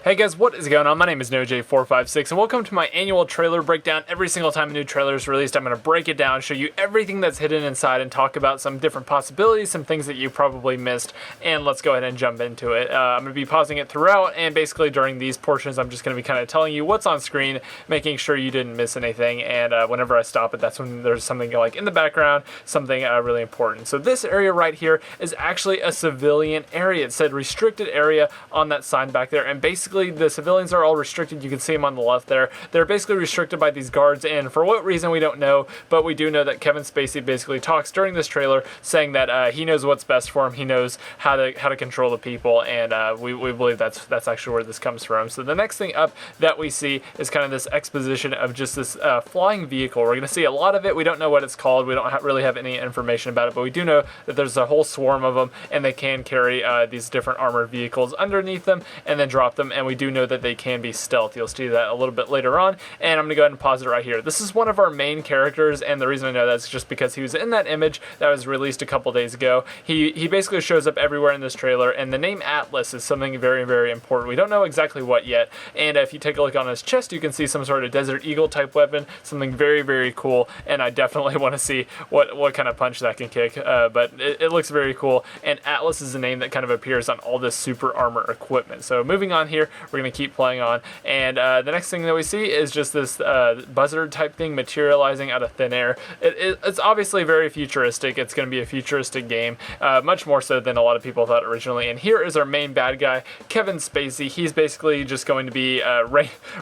Hey guys, what is going on? My name is NoJ456 and welcome to my annual trailer breakdown. Every single time a new trailer is released, I'm going to break it down, show you everything that's hidden inside, and talk about some different possibilities, some things that you probably missed, and let's go ahead and jump into it. I'm going to be pausing it throughout, and basically during these portions, I'm just going to be kind of telling you what's on screen, making sure you didn't miss anything, and whenever I stop it, that's when there's something like in the background, something really important. So this area right here is actually a civilian area. It said restricted area on that sign back there, and basically the civilians are all restricted. You can see them on the left there. They're basically restricted by these guards, and for what reason we don't know, but we do know that Kevin Spacey basically talks during this trailer saying that he knows what's best for him. He knows how to control the people, and we believe that's actually where this comes from. So the next thing up that we see is kind of this exposition of just this flying vehicle. We're going to see a lot of it. We don't know what it's called. We don't really have any information about it, but we do know that there's a whole swarm of them, and they can carry these different armored vehicles underneath them and then drop them, and we do know that they can be stealth. You'll see that a little bit later on, and I'm going to go ahead and pause it right here. This is one of our main characters, and the reason I know that is just because he was in that image that was released a couple days ago. He basically shows up everywhere in this trailer, and the name Atlas is something very, very important. We don't know exactly what yet, and if you take a look on his chest, you can see some sort of Desert Eagle type weapon, something very, very cool, and I definitely want to see what kind of punch that can kick, but it looks very cool, and Atlas is a name that kind of appears on all this super armor equipment. So moving on here, we're going to keep playing on, and the next thing that we see is just this buzzard type thing materializing out of thin air. It's obviously very futuristic. It's going to be a futuristic game, much more so than a lot of people thought originally. And here is our main bad guy, Kevin Spacey. He's basically just going to be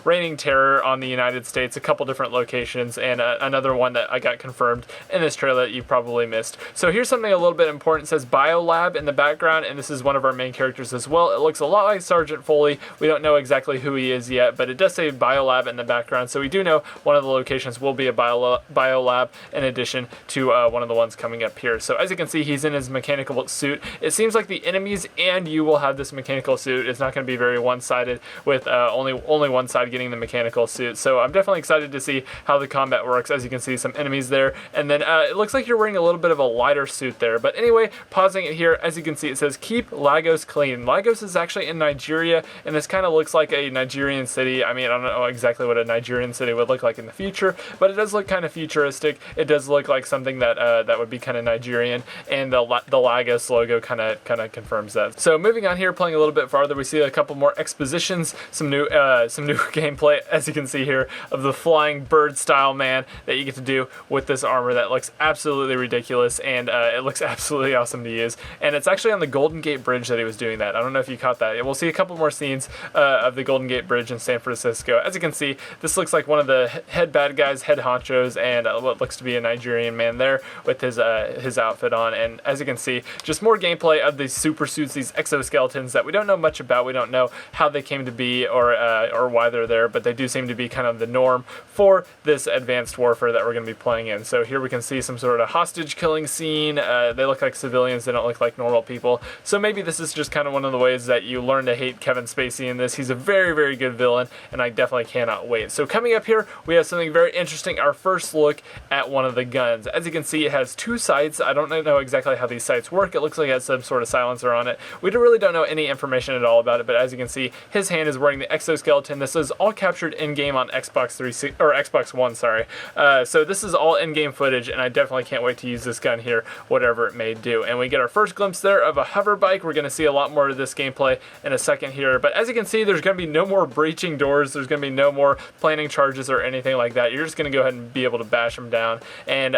raining terror on the United States, a couple different locations, and another one that I got confirmed in this trailer that you probably missed. So here's something a little bit important. It says Biolab in the background, and this is one of our main characters as well. It looks a lot like Sergeant Foley. We don't know exactly who he is yet, but it does say Biolab in the background, so we do know one of the locations will be a Biolab in addition to one of the ones coming up here. So as you can see, he's in his mechanical suit. It seems like the enemies and you will have this mechanical suit. It's not going to be very one-sided with only one side getting the mechanical suit. So I'm definitely excited to see how the combat works. As you can see, some enemies there, and then it looks like you're wearing a little bit of a lighter suit there. But anyway, pausing it here, as you can see, it says keep Lagos clean. Lagos is actually in Nigeria, and this kind of looks like a Nigerian city. I mean, I don't know exactly what a Nigerian city would look like in the future, but it does look kind of futuristic. It does look like something that that would be kind of Nigerian, and the Lagos logo kind of confirms that. So moving on here, playing a little bit farther, we see a couple more expositions, some new gameplay, as you can see here, of the flying bird style man that you get to do with this armor that looks absolutely ridiculous, and it looks absolutely awesome to use. And it's actually on the Golden Gate Bridge that he was doing that. I don't know if you caught that. We'll see a couple more scenes of the Golden Gate Bridge in San Francisco. As you can see, this looks like one of the head bad guys, head honchos, and what looks to be a Nigerian man there with his outfit on. And as you can see, just more gameplay of these super suits, these exoskeletons that we don't know much about. We don't know how they came to be or why they're there, but they do seem to be kind of the norm for this advanced warfare that we're going to be playing in. So here we can see some sort of hostage killing scene. They look like civilians. They don't look like normal people. So maybe this is just kind of one of the ways that you learn to hate Kevin Spacey in this. He's a very, very good villain, and I definitely cannot wait. So coming up here, we have something very interesting, our first look at one of the guns. As you can see, it has two sights. I don't know exactly how these sights work. It looks like it has some sort of silencer on it. We really don't know any information at all about it, but as you can see, his hand is wearing the exoskeleton. This is all captured in-game on Xbox One, sorry. So this is all in-game footage, and I definitely can't wait to use this gun here, whatever it may do. And we get our first glimpse there of a hover bike. We're going to see a lot more of this gameplay in a second here, but as you can see, there's going to be no more breaching doors. There's going to be no more planning charges or anything like that. You're just going to go ahead and be able to bash them down. And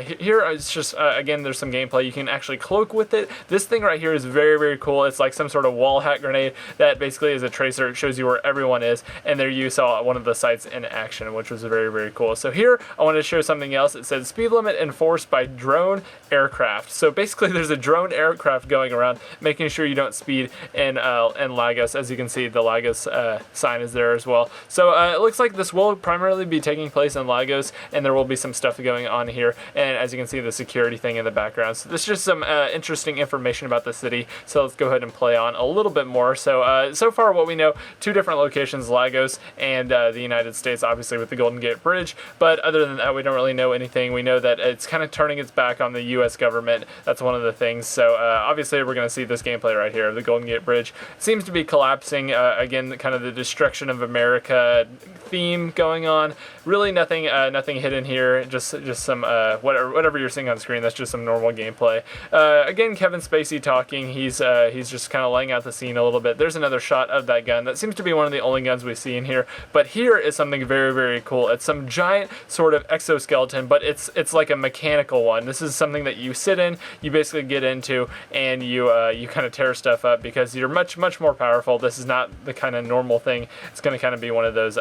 here it's just, again, there's some gameplay. You can actually cloak with it. This thing right here is very, very cool. It's like some sort of wall hack grenade that basically is a tracer. It shows you where everyone is, and there you saw one of the sites in action, which was very, very cool. So here, I want to show something else. It says speed limit enforced by drone aircraft. So basically, there's a drone aircraft going around, making sure you don't speed in Lagos. As you can see, the Lagos sign is there as well. So it looks like this will primarily be taking place in Lagos, and there will be some stuff going on here. And as you can see, the security thing in the background. So this is just some interesting information about the city. So let's go ahead and play on a little bit more. So so far, what we know, two different locations, Lagos and the United States, obviously with the Golden Gate Bridge. But other than that, we don't really know anything. We know that it's kind of turning its back on the U.S. government. That's one of the things. So obviously, we're going to see this gameplay right here of the Golden Gate Bridge. It seems to be collapsing nothing, again, kind of the destruction of America theme going on. Really nothing hidden here, just some, whatever you're seeing on screen, that's just some normal gameplay. Again, Kevin Spacey talking, he's just kind of laying out the scene a little bit. There's another shot of that gun. That seems to be one of the only guns we see in here, but here is something very, very cool. It's some giant sort of exoskeleton, but it's like a mechanical one. This is something that you sit in, you basically get into, and you kind of tear stuff up because you're much more powerful. This is not the kind of normal thing. It's going to kind of be one of those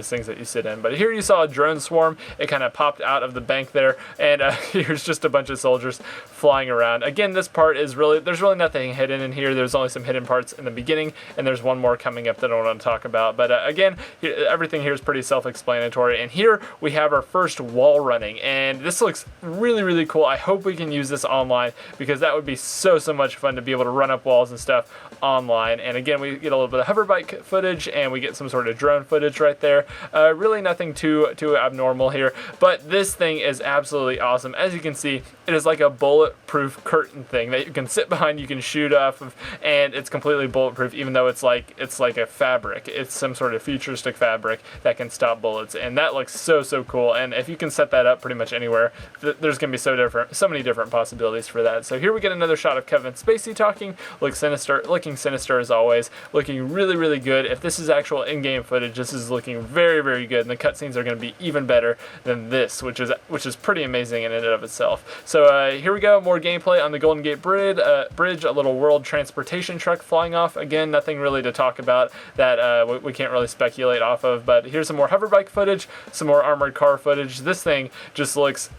things that you sit in. But here you saw a drone swarm. It kind of popped out of the bank there, and here's just a bunch of soldiers flying around. Again, this part is there's really nothing hidden in here. There's only some hidden parts in the beginning, and there's one more coming up that I want to talk about. But again, everything here is pretty self-explanatory. And here we have our first wall running, and this looks really, really cool. I hope we can use this online because that would be so much fun to be able to run up walls and stuff online. And again, we get a little bit of hover bike footage, and we get some sort of drone footage right there. Really nothing too abnormal here, but this thing is absolutely awesome. As you can see, it is like a bulletproof curtain thing that you can sit behind, you can shoot off of, and it's completely bulletproof, even though it's like a fabric. It's some sort of futuristic fabric that can stop bullets, and that looks so cool. And if you can set that up pretty much anywhere, there's gonna be so many different possibilities for that. So here we get another shot of Kevin Spacey talking, looking sinister as always, looking really, really good. If this is actual in-game footage, this is looking very, very good, and the cutscenes are going to be even better than this, which is pretty amazing in and of itself. So here we go, more gameplay on the Golden Gate Bridge, a little world transportation truck flying off. Again, nothing really to talk about that we can't really speculate off of, but here's some more hoverbike footage, some more armored car footage. This thing just looks,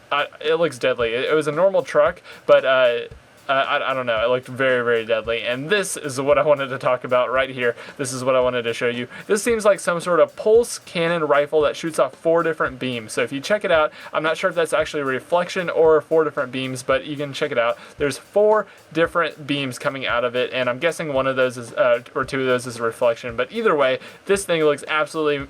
it looks deadly. It was a normal truck, but I don't know, it looked very, very deadly, and this is what I wanted to talk about right here. This is what I wanted to show you. This seems like some sort of pulse cannon rifle that shoots off 4 different beams. So if you check it out, I'm not sure if that's actually a reflection or 4 different beams, but you can check it out. There's 4 different beams coming out of it, and I'm guessing one of those is, or 2 of those is a reflection, but either way, this thing looks absolutely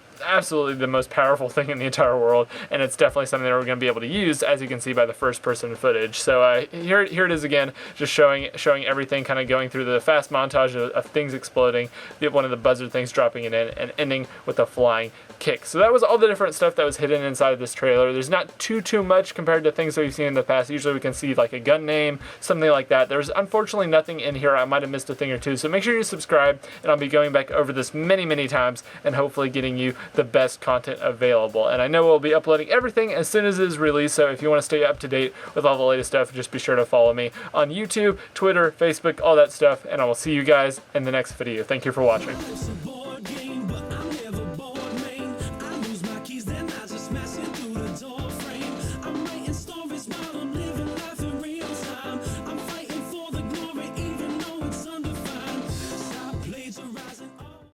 the most powerful thing in the entire world, and it's definitely something that we're going to be able to use, as you can see by the first person footage. So here it is again, just showing everything, kind of going through the fast montage of things exploding, one of the buzzer things dropping it in, and ending with a flying kick. So that was all the different stuff that was hidden inside of this trailer. There's not too much compared to things that we've seen in the past. Usually we can see like a gun name, something like that. There's unfortunately nothing in here. I might have missed a thing or two, so make sure you subscribe, and I'll be going back over this many times and hopefully getting you the best content available. And I know we'll be uploading everything as soon as it is released, so if you want to stay up to date with all the latest stuff, just be sure to follow me on YouTube, Twitter, Facebook, all that stuff, and I will see you guys in the next video. Thank you for watching.